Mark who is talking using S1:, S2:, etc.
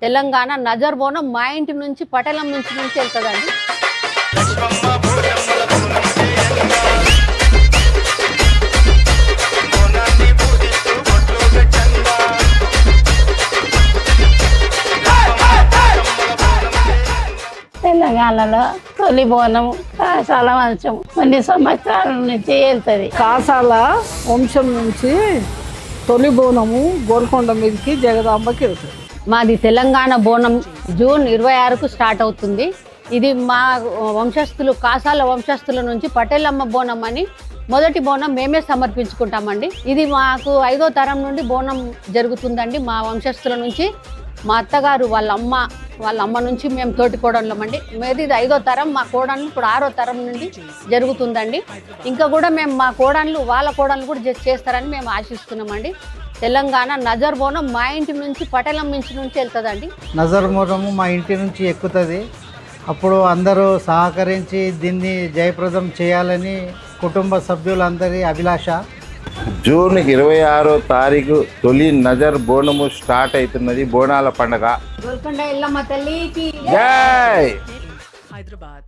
S1: తెలంగాణ నజర్ బోనం మా ఇంటి నుంచి పటేలం నుంచి వెళ్తుందండి.
S2: తెలంగాణలో తొలి బోనం కాసాల వంశం కొన్ని సంవత్సరాల నుంచి వెళ్తుంది.
S3: కాసాల వంశం నుంచి తొలి బోనము గోల్కొండ మీదకి జగదాంబకి వెళ్తుంది.
S1: మాది తెలంగాణ బోనం జూన్ 26కు స్టార్ట్ అవుతుంది. ఇది మా వంశస్థులు కాసాల వంశస్థుల నుంచి పటేలమ్మ బోనం అని మొదటి బోనం మేమే సమర్పించుకుంటామండి. ఇది మాకు 5వ తరం నుండి బోనం జరుగుతుందండి. మా వంశస్థుల నుంచి మా అత్తగారు వాళ్ళ అమ్మ నుంచి మేము తోటి కోడళ్ళమండి. ఇది 5వ తరం, మా కోడళ్ళు ఇప్పుడు 6వ తరం నుండి జరుగుతుందండి. ఇంకా కూడా మేము మా కోడళ్ళు వాళ్ళ కోడళ్ళు కూడా చేస్తారని మేము ఆశిస్తున్నామండి. తెలంగాణ నజర్ బోనం మా ఇంటి నుంచి పటేలం నుంచి వెళ్తుందండి.
S4: నజర్ బోనము మా ఇంటి నుంచి ఎక్కుతుంది. అప్పుడు అందరూ సహకరించి దీన్ని జయప్రదం చేయాలని కుటుంబ సభ్యులందరి అభిలాష.
S5: జూన్ 26వ తారీఖు తొలి నజర్ బోనము స్టార్ట్ అవుతున్నది. బోనాల పండుగ.
S1: గోల్కొండ ఎల్లమ్మ తల్లికి
S5: జై.
S6: హైదరాబాద్.